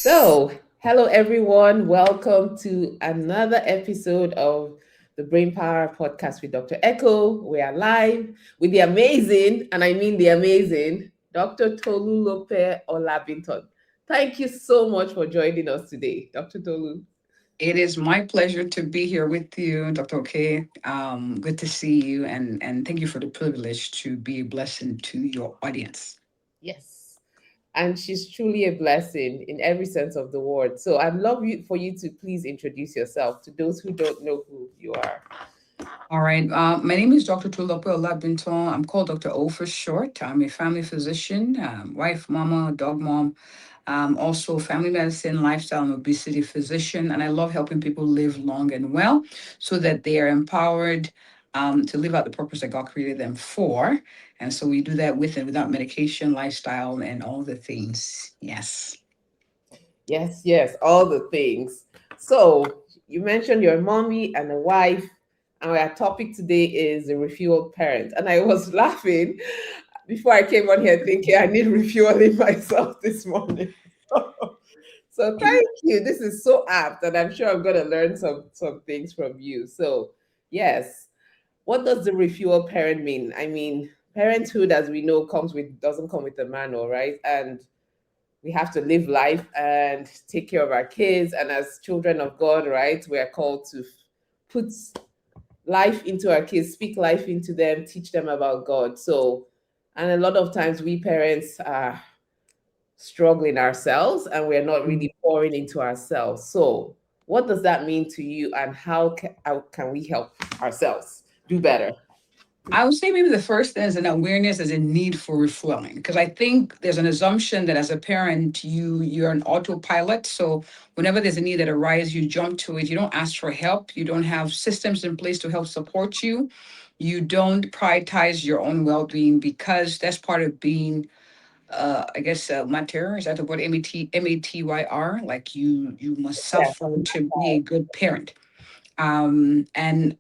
So, hello everyone. Welcome to another episode of the Brain Power Podcast with Dr. Echo. We are live with the amazing, and I mean the amazing, Dr. Tolu Lope Olabinton. Thank you so much for joining us today, Dr. Tolu. It is my pleasure to be here with you, Dr. OK. Good to see you, and thank you for the privilege to be a blessing to your audience. Yes. And she's truly a blessing in every sense of the word. So I'd love you for you to please introduce yourself to those who don't know who you are. All right. My name is Dr. Tulupe Olabinton. I'm called Dr. O for short. I'm a family physician, wife, mama, dog mom, also family medicine, lifestyle, and obesity physician. And I love helping people live long and well so that they are empowered to live out the purpose that God created them for. And so we do that with and without medication, lifestyle, and all the things. Yes. Yes, yes, all the things. So you mentioned you're a mommy and a wife, and our topic today is the refueled parent. And I was laughing before I came on here thinking I need refueling myself this morning. So thank you. This is so apt, and I'm sure I'm gonna learn some things from you. So yes, what does the refuel parent mean? I mean, parenthood, as we know, comes with doesn't come with a manual, right? And we have to live life and take care of our kids. And as children of God, right, we are called to put life into our kids, speak life into them, teach them about God. So, and a lot of times we parents are struggling ourselves and we're not really pouring into ourselves. So, what does that mean to you, and how can we help ourselves do better? I would say maybe the first thing is an awareness as a need for refueling, because I think there's an assumption that as a parent you're an autopilot. So whenever there's a need that arises, you jump to it. You don't ask for help. You don't have systems in place to help support you. You don't prioritize your own well-being because that's part of being I guess mater, is that the word? Matyr, like you must Yeah. suffer to be a good parent. And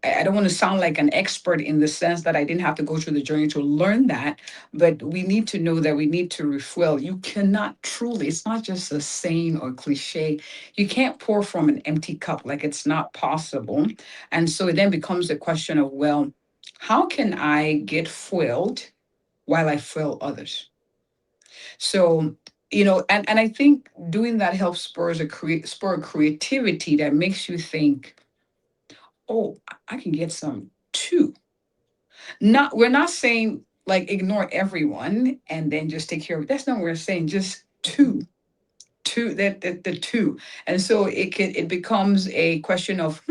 I don't want to sound like an expert in the sense that I didn't have to go through the journey to learn that, but we need to know that we need to refuel. You cannot truly, it's not just a saying or cliche. You can't pour from an empty cup, like it's not possible. And so it then becomes a question of, well, how can I get fueled while I fuel others? So, and I think doing that helps spur a creativity that makes you think, oh, I can get some too. Not We're not saying like ignore everyone and then just take care of it. That's not what we're saying. Just two, that the two. And so it becomes a question of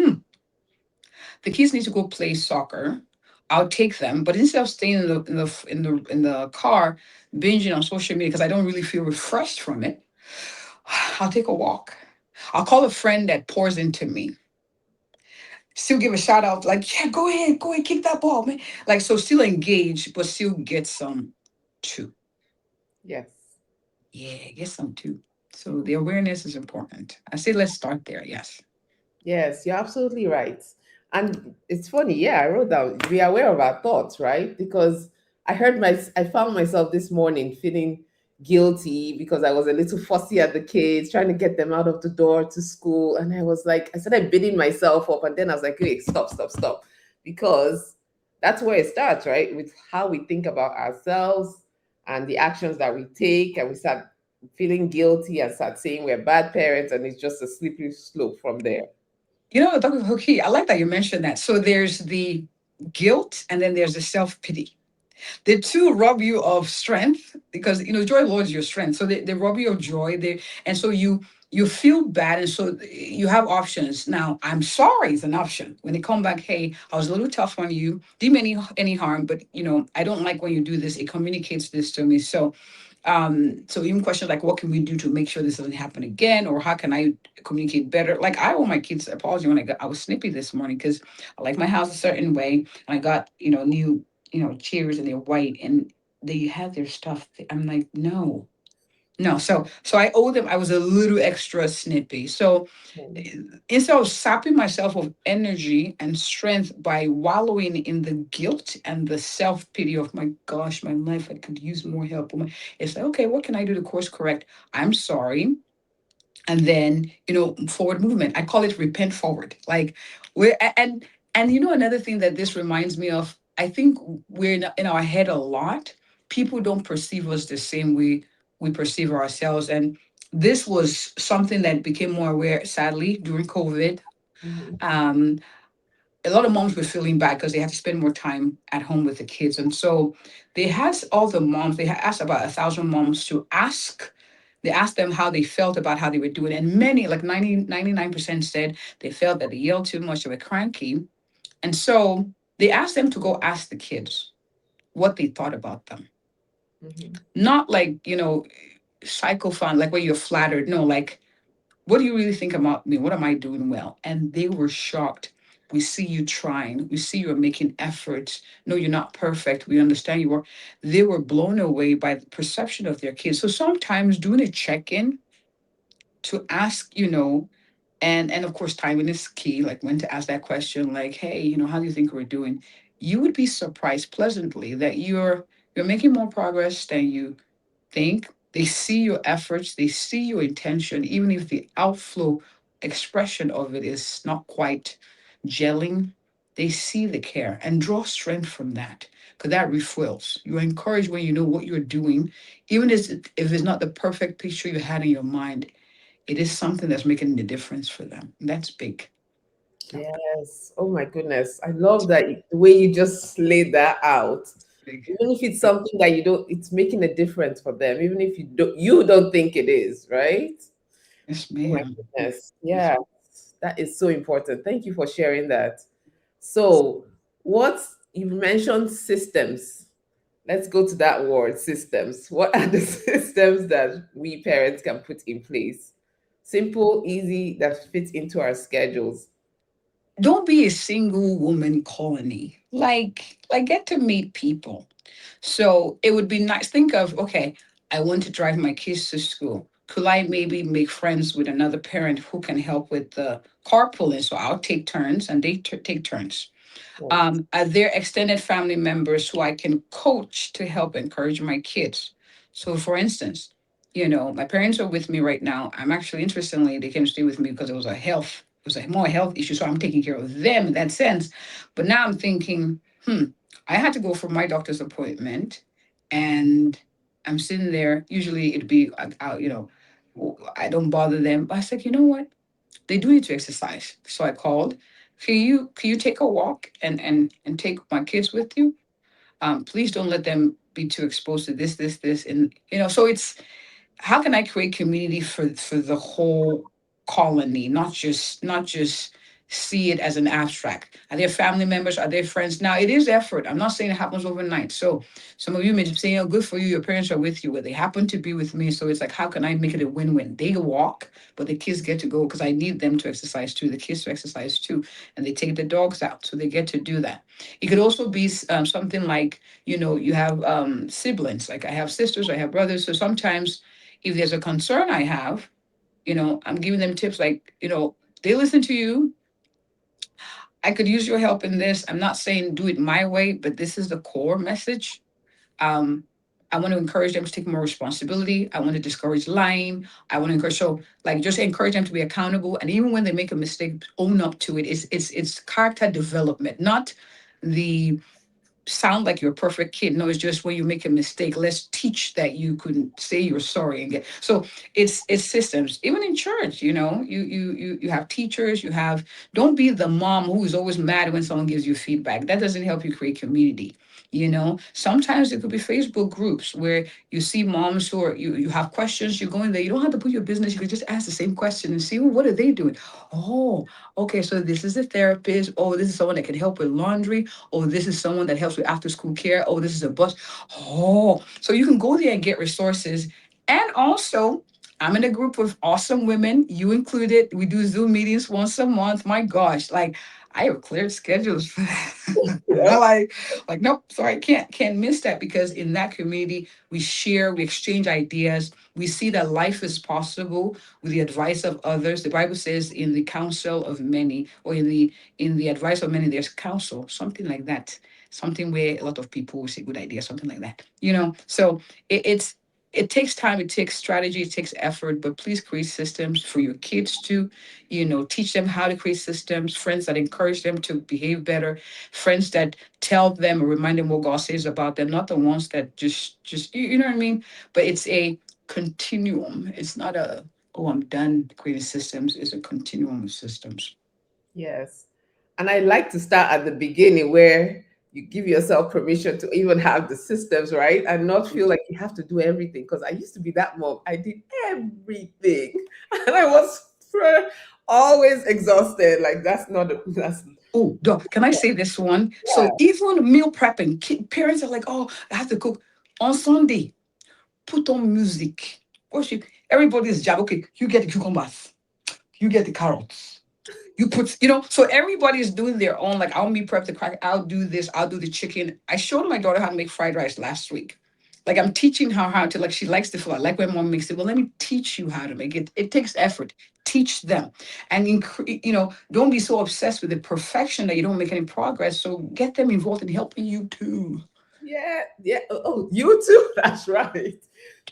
the kids need to go play soccer. I'll take them, but instead of staying in the car binging on social media because I don't really feel refreshed from it, I'll take a walk. I'll call a friend that pours into me, still give a shout out, like, yeah, go ahead, kick that ball, man. Like, so still engage, but still get some too. Yes. Yeah, get some too. So the awareness is important. I say let's start there. Yes. Yes, you're absolutely right. And it's funny, yeah, I wrote down be aware of our thoughts, right? Because I found myself this morning feeling guilty because I was a little fussy at the kids, trying to get them out of the door to school. And I was like, I started beating myself up. And then I was like, wait, stop, stop, stop. Because that's where it starts, right? With how we think about ourselves and the actions that we take. And we start feeling guilty and start saying we're bad parents. And it's just a slippery slope from there. Dr. Hoki, I like that you mentioned that. So there's the guilt and then there's the self pity. The two rob you of strength because joy loves your strength. So they rob you of joy. And so you feel bad, and so you have options. Now, I'm sorry is an option. When they come back, hey, I was a little tough on you, didn't mean any harm, but I don't like when you do this. It communicates this to me. So even questions like what can we do to make sure this doesn't happen again, or how can I communicate better? Like I owe my kids an apology when I was snippy this morning because I like my house a certain way, and I got new chairs and they're white and they have their stuff. I'm like, no, no. So I owe them. I was a little extra snippy. So Mm. instead of sapping myself of energy and strength by wallowing in the guilt and the self pity of my gosh, my life, I could use more help. It's like, okay, what can I do to course correct? I'm sorry. and then forward movement. I call it repent forward. Like we're and another thing that this reminds me of, I think we're in our head a lot. People don't perceive us the same way we perceive ourselves, and this was something that became more aware, sadly, during COVID. Mhm. um, a lot of moms were feeling bad because they had to spend more time at home with the kids, and so they had all the moms, they had asked about 1,000 moms to ask. They asked them how they felt about how they were doing. And many, like 99%, said they felt that they yelled too much, they were cranky. And so they asked them to go ask the kids what they thought about them. Mhm. Not like, psycho fun, like where you're flattered. No, like, what do you really think about me? What am I doing well? And they were shocked. We see you trying. We see you're making efforts. No, you're not perfect. We understand you are. They were blown away by the perception of their kids. So sometimes doing a check in to ask, and of course timing is key, like when to ask that question, like, hey, how do you think we're doing? You would be surprised pleasantly that you're making more progress than you think. They see your efforts, they see your intention, even if the outflow expression of it is not quite gelling. They see the care and draw strength from that, because that refuels. You're encouraged when you know what you're doing, even if it's not the perfect picture you had in your mind. It is something that's making a difference for them. That's big. That's Yes. Oh my goodness. I love that the way you just laid that out. big. Even if it's something that you don't, it's making a difference for them, even if you don't think it is, right? Yes, Oh my ma'am. goodness. Yes. Yeah. That is so important. Thank you for sharing that. So, what you mentioned systems. Let's go to that word, systems. What are the systems that we parents can put in place? Simple, easy, that fits into our schedules. Don't be a single woman colony. Like get to meet people. So it would be nice. Think of, okay, I want to drive my kids to school. Could I maybe make friends with another parent who can help with the carpooling? So I'll take turns and they take turns. Right. Are there extended family members who I can coach to help encourage my kids? So, for instance, my parents are with me right now. I'm actually, interestingly, they came to stay with me because it was a more health issue. So I'm taking care of them in that sense. But now I'm thinking, I had to go for my doctor's appointment, and I'm sitting there. Usually it'd be, I don't bother them. But I said, you know what? They do need to exercise. So I called. Can you take a walk and take my kids with you? Please don't let them be too exposed to this, and so it's, how can I create community for the whole colony, not just see it as an abstract? Are there family members? Are there friends? Now it is effort. I'm not saying it happens overnight. So some of you may be saying, "Oh, good for you. Your parents are with you, but they happen to be with me." So it's like, how can I make it a win-win? They walk, but the kids get to go because I need them to exercise too. The kids to exercise too, and they take the dogs out, so they get to do that. It could also be something like, you have siblings. Like I have sisters, I have brothers. So sometimes if there's a concern I have, I'm giving them tips like, they listen to you. I could use your help in this. I'm not saying do it my way, but this is the core message. Um, I want to encourage them to take more responsibility. I want to discourage lying. I want to encourage, so like, just encourage them to be accountable. And even when they make a mistake, own up to it. It's character development, not the sound like you're a perfect kid. No, it's just when you make a mistake, let's teach that you couldn't say you're sorry and get. So it's systems. Even in church, you have teachers. You have, don't be the mom who is always mad when someone gives you feedback. That doesn't help you create community. Sometimes it could be Facebook groups where you see moms who are, you have questions. You go in there. You don't have to put your business. You could just ask the same question and see, well, what are they doing? Oh, okay. So this is a therapist. Oh, this is someone that can help with laundry. Oh, this is someone that helps with after school care. Oh, this is a bus. Oh, so you can go there and get resources. And also, I'm in a group of awesome women, you included. We do Zoom meetings once a month. My gosh, like I have cleared schedules for that. I Yeah. like, nope, sorry, can't miss that, because in that community we share, we exchange ideas, we see that life is possible with the advice of others. The Bible says, in the counsel of many, or in the advice of many, there's counsel, something like that. Something where a lot of people will say good idea, something like that. So it's It takes time, it takes strategy, it takes effort, but please create systems for your kids to, teach them how to create systems, friends that encourage them to behave better, friends that tell them or remind them what God says about them, not the ones that just you know what I mean? But it's a continuum. It's not a, oh, I'm done creating systems. It's a continuum of systems. Yes. And I like to start at the beginning where you give yourself permission to even have the systems, right? And not feel like you have to do everything. Because I used to be that mom. I did everything. And I was always exhausted. Like that's Oh, can I say this one? yeah, So even meal prepping, parents are like, oh, I have to cook on Sunday. Put on music. Worship. Everybody's job. Okay, you get the cucumbers. You get the carrots. You put, so everybody's doing their own. Like, I'll meal prep the crack. I'll do this. I'll do the chicken. I showed my daughter how to make fried rice last week. Like, I'm teaching her how to, like, she likes the food. I like when mom makes it. Well, let me teach you how to make it. It takes effort. Teach them. And, don't be so obsessed with the perfection that you don't make any progress. So get them involved in helping you too. yeah, yeah. Oh, you too. That's right.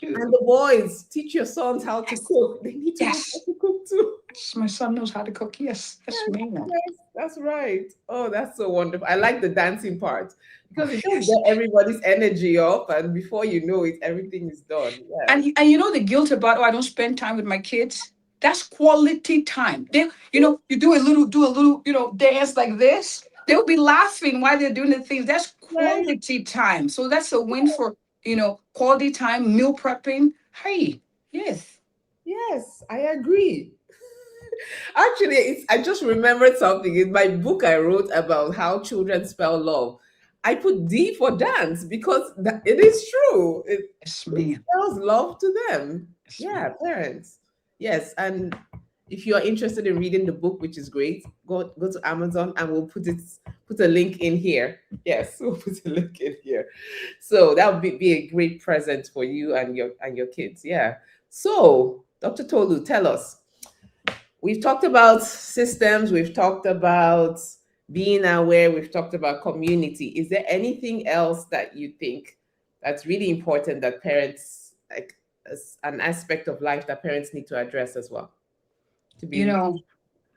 And Too. the boys, teach your sons how to Yes. cook. They need to know how Yes. to cook too. Yes. My son knows how to cook. Yes. Yes, Yes, ma'am. yes, that's right. Oh, that's so wonderful. I like the dancing part Oh, because it just yes. get everybody's energy up, and before you know it, everything is done. Yes. And the guilt about, oh, I don't spend time with my kids. That's quality time. They, you do a little, dance like this. They'll be laughing while they're doing the things. That's Right. quality time. So that's a win for, quality time, meal prepping. Hey, yes. Yes, I agree. Actually, I just remembered something in my book I wrote about how children spell love. I put D for dance because it is true. Yes, It ma'am. spells love to them. Yes, Yeah, ma'am. parents. Yes, and if you are interested in reading the book, which is great, go to Amazon and we'll put a link in here. Yes, we'll put a link in here. So that would be a great present for you and your kids. Yeah. So, Dr. Tolu, tell us. We've talked about systems, we've talked about being aware, we've talked about community. Is there anything else that you think that's really important that parents, like, as an aspect of life that parents need to address as well? To You be know,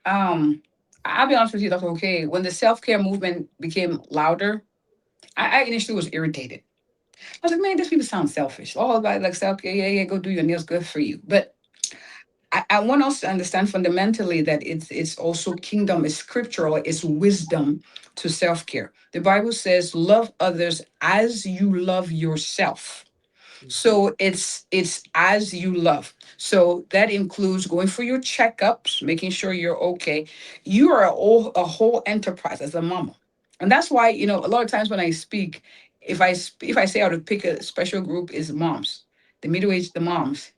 um, I'll be honest with you, Dr. Okay. When the self-care movement became louder, I initially was irritated. I was like, man, these people sound selfish. All about like self-care, yeah, yeah, go do your nails, good for you. But I want us to understand fundamentally that it's also kingdom, it's scriptural, it's wisdom to self-care. The Bible says, love others as you love yourself. Mhm. So it's as you love. So that includes going for your checkups, making sure you're okay. You are a whole enterprise as a mama, and that's why a lot of times when I speak, if I say I would pick a special group is moms, the middle aged, the moms,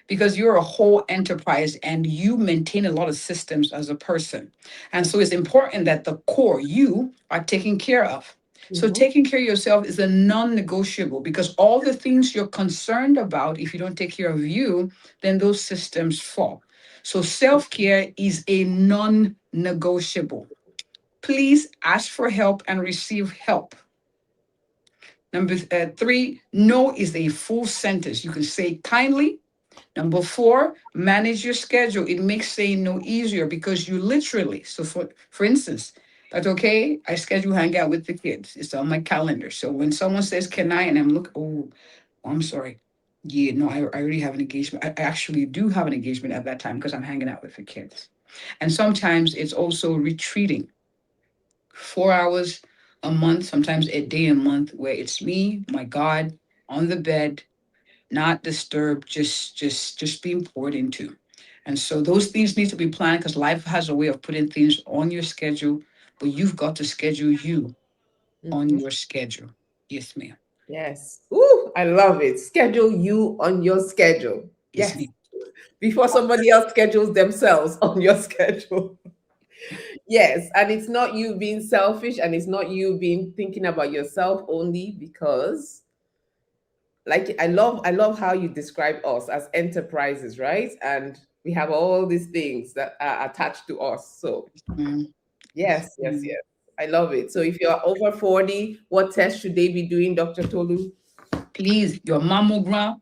because you're a whole enterprise and you maintain a lot of systems as a person, and so it's important that the core you are taken care of. So Mhm. taking care of yourself is a non-negotiable because all the things you're concerned about, if you don't take care of you, then those systems fall. So self-care is a non-negotiable. Please ask for help and receive help. Number three, no is a full sentence. You can say kindly. Number four, manage your schedule. It makes saying no easier because you literally, so for instance, that's okay. I schedule hang out with the kids. It's on my calendar. So when someone says, can I? And I'm look, oh, I'm sorry. Yeah, no, I already have an engagement. I actually do have an engagement at that time because I'm hanging out with the kids. And sometimes it's also retreating 4 hours a month, sometimes a day a month, where it's me, my God, on the bed, not disturbed, just being poured into. And so those things need to be planned because life has a way of putting things on your schedule, but you've got to schedule you on Mhm. your schedule. Yes, ma'am. Yes. Ooh, I love it. Schedule you on your schedule. Yes, Yes. ma'am. Before somebody else schedules themselves on your schedule. Yes, and it's not you being selfish and it's not you being thinking about yourself only because, like, I love how you describe us as enterprises, right? And we have all these things that are attached to us. So Mm, yes, yes, yes, ma'am. yes. I love it. So if you're over 40, what test should they be doing, Dr. Tolu? Please, your mammogram.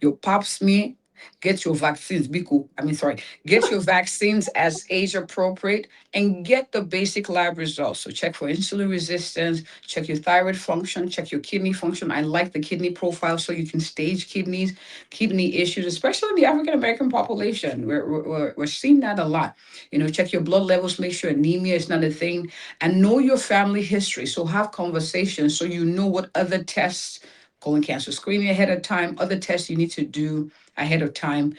Your pap smear, get your vaccines, Biko. I mean, sorry, get your vaccines as age appropriate and get the basic lab results. So check for insulin resistance, check your thyroid function, check your kidney function. I like the kidney profile so you can stage kidney issues, especially in the African American population. We're seeing that a lot. Check your blood levels, make sure anemia is not a thing, and know your family history. So have conversations so you know what other tests, colon cancer screening ahead of time, other tests you need to do ahead of time.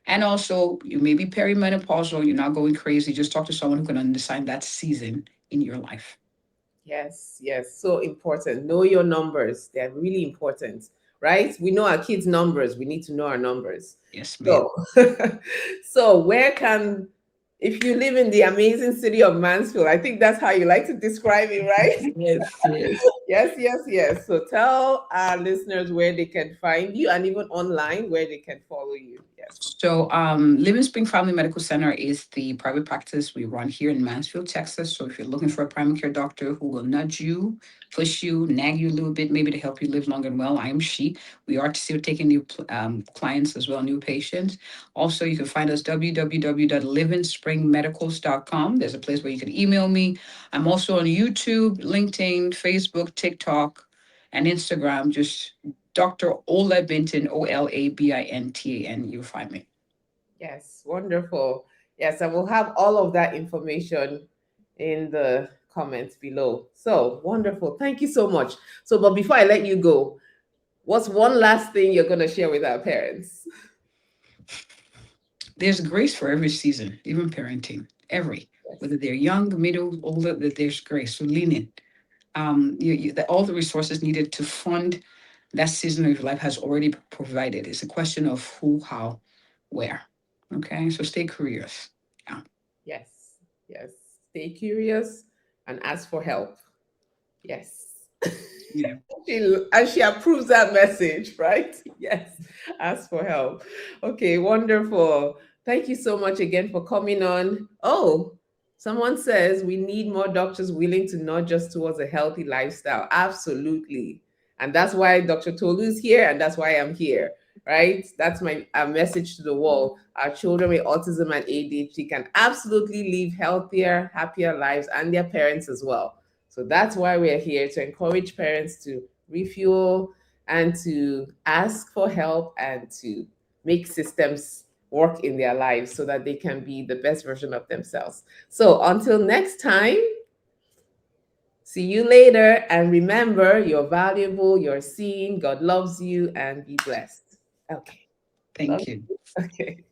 And also, you may be perimenopausal, you're not going crazy. Just talk to someone who can understand that season in your life. Yes, yes, so important. Know your numbers. They're really important, right? We know our kids' numbers. We need to know our numbers. Yes, ma'am. So, so where can, if you live in the amazing city of Mansfield, I think that's how you like to describe it, right? Yes, yes. Yes, yes, yes. So tell our listeners where they can find you and even online where they can follow you. Yes. So, Living Spring Family Medical Center is the private practice we run here in Mansfield, Texas. So, if you're looking for a primary care doctor who will nudge you, push you, nag you a little bit, maybe to help you live long and well, I am she. We are still taking new clients as well, new patients. Also, you can find us www.livingspringmedicals.com. There's a place where you can email me. I'm also on YouTube, LinkedIn, Facebook, TikTok, and Instagram. Just Dr. Ola Binton, OLABINTAN. You'll find me. Yes, wonderful. Yes, I will have all of that information in the comments below. So wonderful. Thank you so much. So, but before I let you go, what's one last thing you're going to share with our parents? There's grace for every season, even parenting. Every, Yes. whether they're young, middle, older, that there's grace. So lean in. All the resources needed to fund that season of your life has already provided. It's a question of who, how, where. Okay, so stay curious. Yeah, Yes. Yes. Stay curious and ask for help. Yes. yeah. And she approves that message, right? Yes. Ask for help. Okay, wonderful. Thank you so much again for coming on. Oh, someone says we need more doctors willing to nudge us towards a healthy lifestyle. Absolutely. And that's why Dr. Tolu is here, and that's why I'm here, right? That's my message to the world. Our children with autism and ADHD can absolutely live healthier, happier lives, and their parents as well. So that's why we're here to encourage parents to refuel and to ask for help and to make systems work in their lives so that they can be the best version of themselves. So until next time, see you later. And remember, you're valuable, you're seen, God loves you, and be blessed. Okay. Love Thank you. you. Okay.